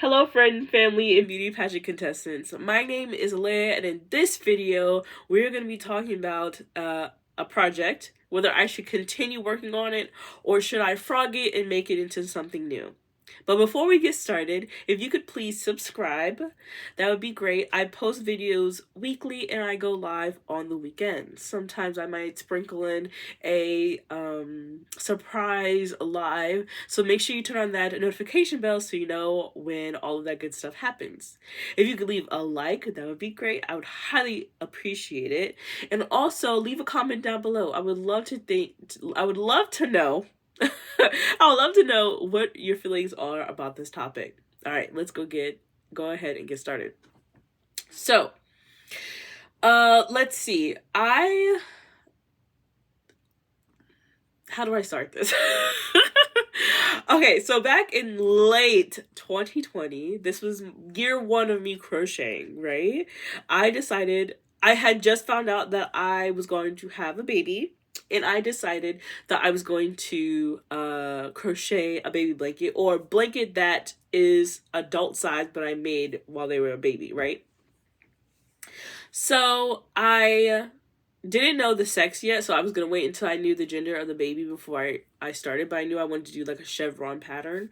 Hello friend, family, and beauty pageant contestants. My name is Leia, and in this video, we're going to be talking about a project, whether I should continue working on it or should I frog it and make it into something new. But before we get started, if you could please subscribe, that would be great. I post videos weekly and I go live on the weekends. Sometimes I might sprinkle in a surprise live, so make sure you turn on that notification bell so you know when all of that good stuff happens. If you could leave a like, that would be great. I would highly appreciate it. And also leave a comment down below. I would love to know I would love to know what your feelings are about this topic. All right, let's go ahead and get started. So, let's see. How do I start this? Okay, so back in late 2020, this was year one of me crocheting, right? I had just found out that I was going to have a baby. And I decided that I was going to crochet a baby blanket, or a blanket that is adult size, but I made while they were a baby, right? So I didn't know the sex yet, so I was going to wait until I knew the gender of the baby before I started, but I knew I wanted to do like a chevron pattern.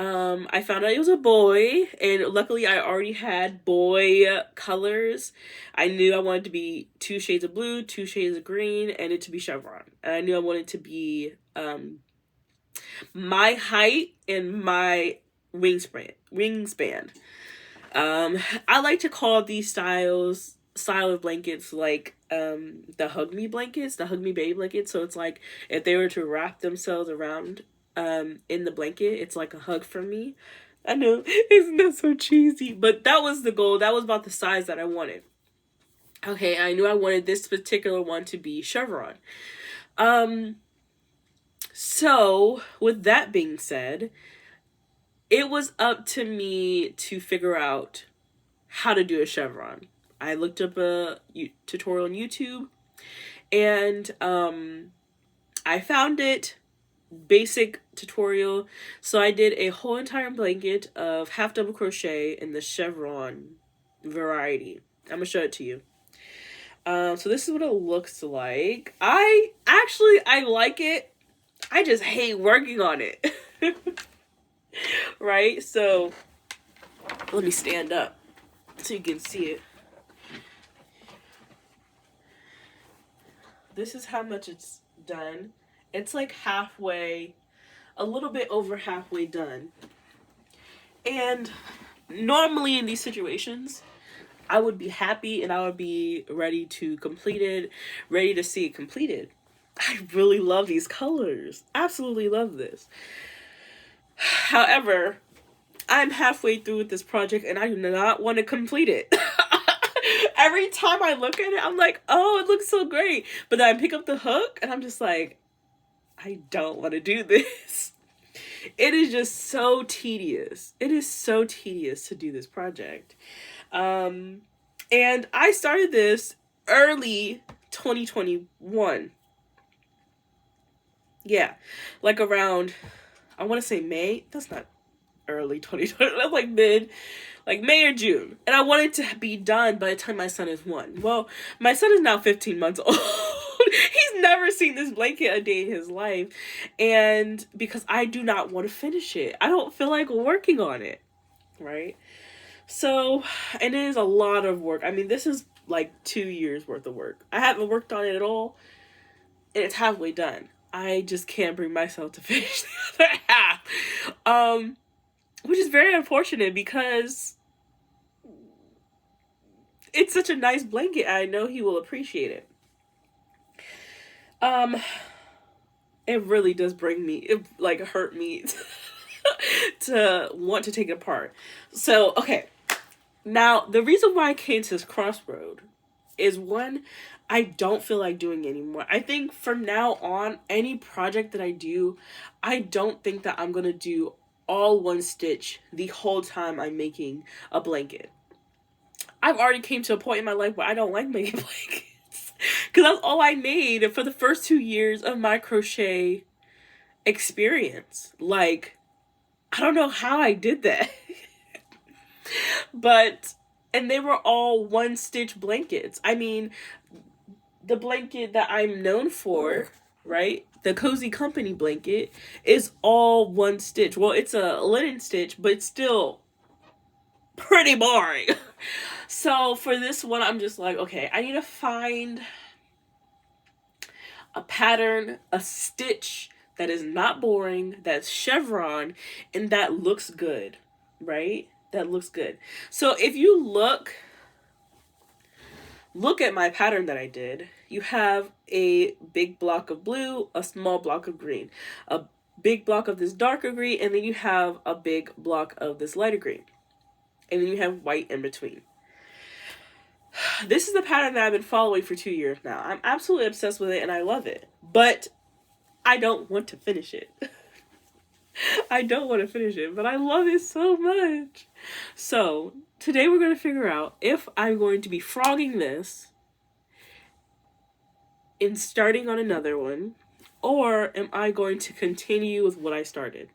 I found out it was a boy, and luckily I already had boy colors. I knew I wanted to be 2 shades of blue, 2 shades of green, and it to be chevron. And I knew I wanted to be my height and my wingspan. I like to call these style of blankets like the hug me blankets, the hug me baby blankets. So it's like if they were to wrap themselves around in the blanket, it's like a hug from me. I know, isn't that so cheesy? But that was the goal. That was about the size that I wanted. Okay, I knew I wanted this particular one to be chevron. So with that being said, it was up to me to figure out how to do a chevron. I looked up a tutorial on YouTube, and I found it. Basic tutorial. So I did a whole entire blanket of half double crochet in the chevron variety. I'm gonna show it to you. So this is what it looks like. I like it. I just hate working on it. Right? So let me stand up so you can see it. This is how much it's done. It's like halfway, a little bit over halfway done. And normally in these situations, I would be happy and I would be ready to complete it, ready to see it completed. I really love these colors. Absolutely love this. However, I'm halfway through with this project and I do not want to complete it. Every time I look at it, I'm like, oh, it looks so great. But then I pick up the hook and I'm just like, I don't want to do this. It is just so tedious. It is so tedious to do this project. And I started this early 2021. Yeah, like around, I want to say May. That's not early 2020. That's like May or June. And I wanted to be done by the time my son is 1. Well, my son is now 15 months old. He's never seen this blanket a day in his life. And because I do not want to finish it. I don't feel like working on it. Right? So, and it is a lot of work. I mean, this is like 2 years worth of work. I haven't worked on it at all. And it's halfway done. I just can't bring myself to finish the other half. Which is very unfortunate because it's such a nice blanket. I know he will appreciate it. It really does hurt me to want to take it apart. So, okay. Now, the reason why I came to this crossroad is, one, I don't feel like doing anymore. I think from now on, any project that I do, I don't think that I'm going to do all one stitch the whole time I'm making a blanket. I've already came to a point in my life where I don't like making blankets. Because that's all I made for the first 2 years of my crochet experience. Like, I don't know how I did that. But, and they were all one stitch blankets. I mean, the blanket that I'm known for, right? The Cozy Company blanket is all one stitch. Well, it's a linen stitch, but it's still pretty boring. So for this one, I'm just like, okay, I need to find a pattern, a stitch that is not boring, that's chevron, and that looks good, right? That looks good. So if you look at my pattern that I did, you have a big block of blue, a small block of green, a big block of this darker green, and then you have a big block of this lighter green. And then you have white in between. This is the pattern that I've been following for 2 years now. I'm absolutely obsessed with it and I love it. But I don't want to finish it. I don't want to finish it, but I love it so much. So today we're going to figure out if I'm going to be frogging this and starting on another one, or am I going to continue with what I started?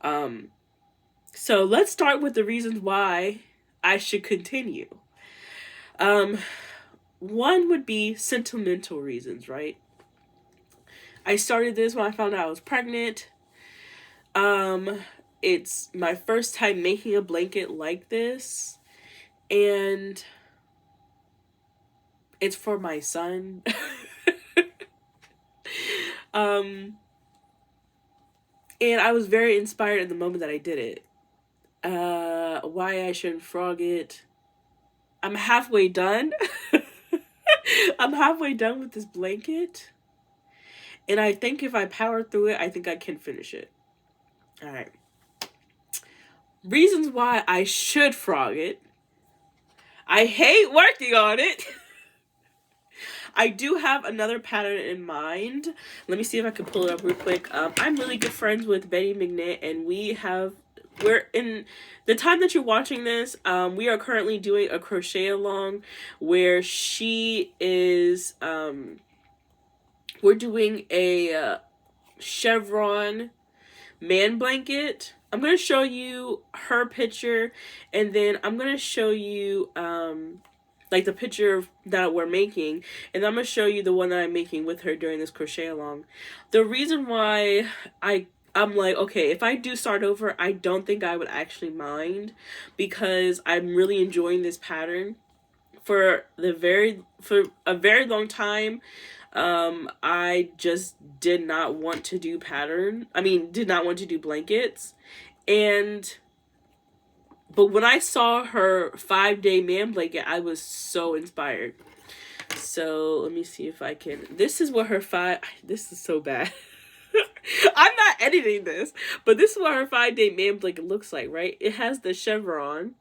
So let's start with the reasons why I should continue. One would be sentimental reasons, right? I started this when I found out I was pregnant. It's my first time making a blanket like this, and it's for my son. And I was very inspired at the moment that I did it. Why I shouldn't frog it. I'm halfway done. I'm halfway done with this blanket. And I think if I power through it, I think I can finish it. Alright. Reasons why I should frog it. I hate working on it. I do have another pattern in mind. Let me see if I can pull it up real quick. I'm really good friends with Betty McKnit, and we're in the time that you're watching this, we are currently doing a crochet along where she is, we're doing a chevron man blanket. I'm going to show you her picture, and then I'm going to show you, like the picture that we're making, and I'm going to show you the one that I'm making with her during this crochet along. The reason why I'm like, okay, if I do start over, I don't think I would actually mind, because I'm really enjoying this pattern. For a very long time, I just did not want to do did not want to do blankets. But when I saw her 5-day man blanket, I was so inspired. So let me see if I can, this is what her this is so bad. I'm not editing this, but this is what her 5-day man blanket looks like, right? It has the chevron,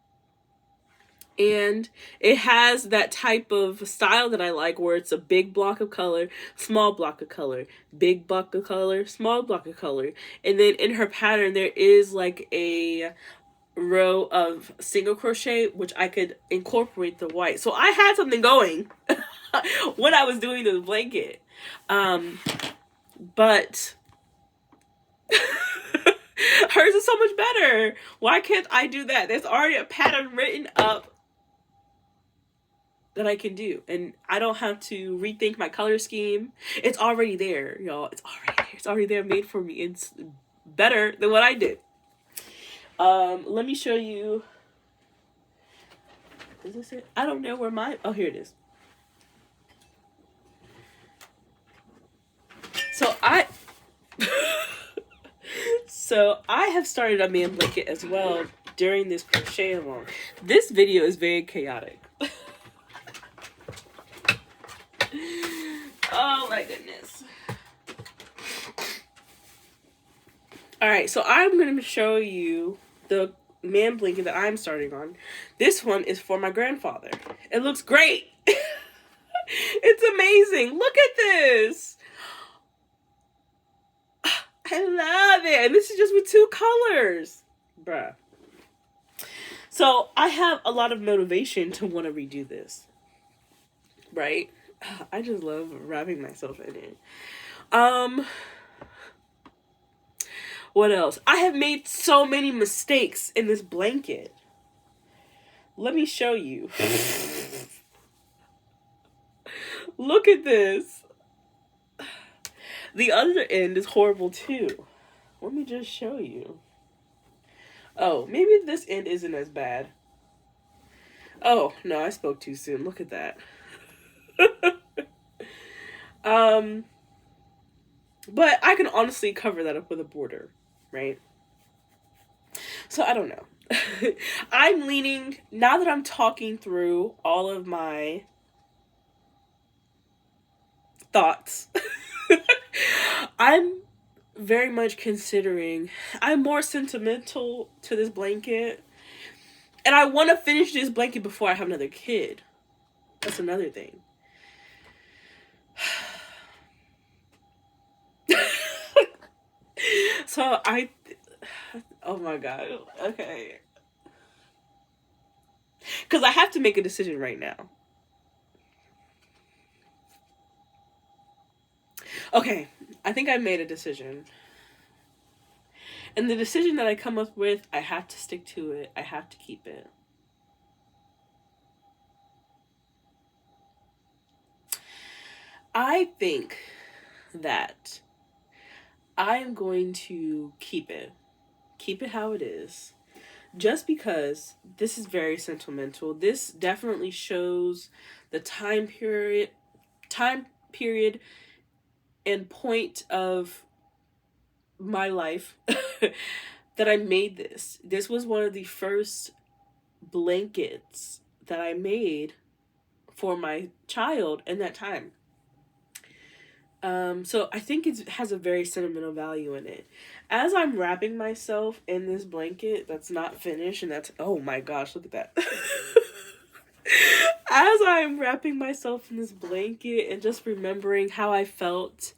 and it has that type of style that I like, where it's a big block of color, small block of color, big block of color, small block of color. And then in her pattern, there is like a row of single crochet, which I could incorporate the white. So I had something going when I was doing this blanket. But hers is so much better. Why can't I do that? There's already a pattern written up that I can do, and I don't have to rethink my color scheme. It's already there, y'all. It's already there. It's already there, made for me. It's better than what I did. Let me show you. Is this it? I don't know where oh, here it is. So I have started a man blanket as well during this crochet along. This video is very chaotic. Oh my goodness. Alright, so I'm going to show you the man blanket that I'm starting on. This one is for my grandfather. It looks great. It's amazing. Look at this. I love it. And this is just with 2 colors. Bruh. So I have a lot of motivation to want to redo this. Right? I just love wrapping myself in it. What else? I have made so many mistakes in this blanket. Let me show you. Look at this. The other end is horrible too. Let me just show you. Oh, maybe this end isn't as bad. Oh, no, I spoke too soon. Look at that. But I can honestly cover that up with a border, right? So I don't know. I'm leaning, now that I'm talking through all of my thoughts, I'm very much considering, I'm more sentimental to this blanket. And I want to finish this blanket before I have another kid. That's another thing. So oh my God. Okay. Because I have to make a decision right now. Okay, I think I made a decision. And the decision that I come up with, I have to stick to it. I have to keep it. I think that I am going to keep it. Keep it how it is. Just because this is very sentimental. This definitely shows the time period and point of my life that I made this. This was one of the first blankets that I made for my child in that time. So I think it has a very sentimental value in it. As I'm wrapping myself in this blanket that's not finished, and that's, oh my gosh, look at that. As I'm wrapping myself in this blanket and just remembering how I felt,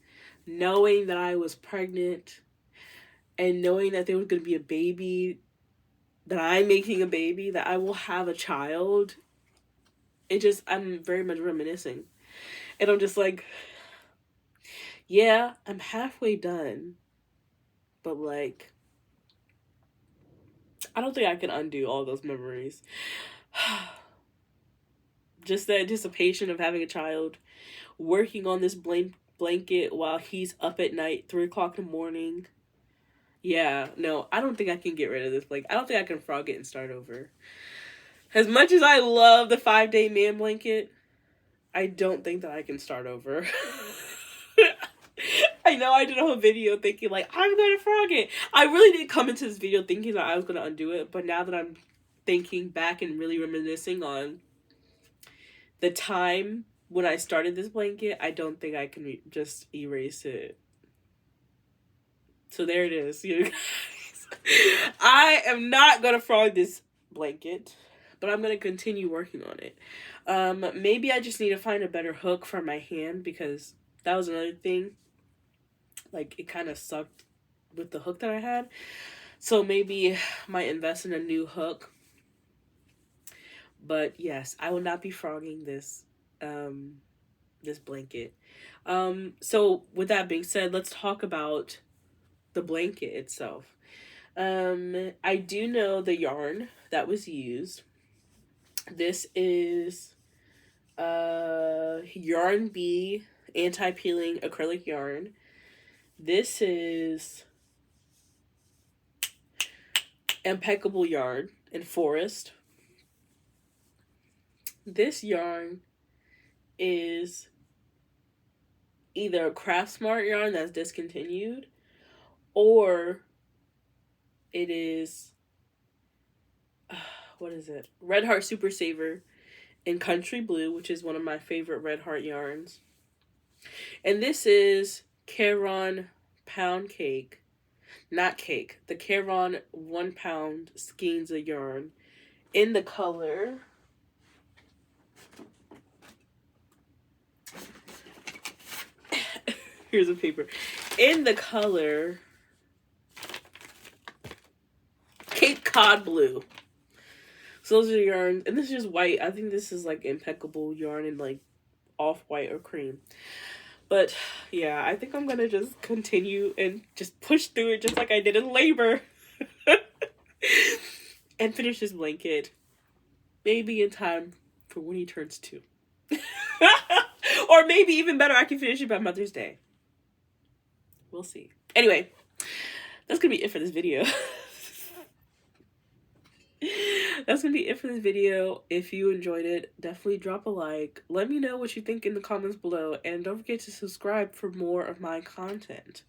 knowing that I was pregnant, and knowing that there was going to be a baby, that I'm making a baby, that I will have a child, I'm very much reminiscing. And I'm just like, yeah, I'm halfway done. But like, I don't think I can undo all those memories. Just the anticipation of having a child, working on this blanket while he's up at night, 3 o'clock in the morning. Yeah, no, I don't think I can get rid of this blanket. I don't think I can frog it and start over. As much as I love the 5-day man blanket, I don't think that I can start over. I know I did a whole video thinking like, I'm going to frog it. I really did come into this video thinking that I was going to undo it. But now that I'm thinking back and really reminiscing on the time when I started this blanket, I don't think I can just erase it. So there it is, you guys. I am not going to frog this blanket, but I'm going to continue working on it. Maybe I just need to find a better hook for my hand, because that was another thing. Like, it kind of sucked with the hook that I had. So maybe I might invest in a new hook. But yes, I will not be frogging this this blanket. So with that being said, let's talk about the blanket itself. I do know the yarn that was used. This is Yarn Bee anti-peeling acrylic yarn. This is Impeccable yarn in Forest. This yarn is either a Craft Smart yarn that's discontinued, or it is, what is it? Red Heart Super Saver in Country Blue, which is one of my favorite Red Heart yarns. And this is Caron Pound Cake, not cake, the Caron 1 pound skeins of yarn in the color here's a paper, in the color Cape Cod Blue. So those are the yarns, and this is just white. I think this is like Impeccable yarn in like off-white or cream. But yeah, I think I'm gonna just continue and just push through it just like I did in labor. And finish this blanket. maybe in time for when he turns 2. Or maybe even better, I can finish it by Mother's Day. We'll see. Anyway, that's gonna be it for this video. That's gonna be it for this video. If you enjoyed it, definitely drop a like. Let me know what you think in the comments below, and don't forget to subscribe for more of my content.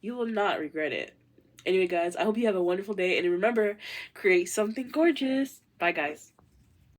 You will not regret it. Anyway, guys, I hope you have a wonderful day, and remember, create something gorgeous. Bye, guys.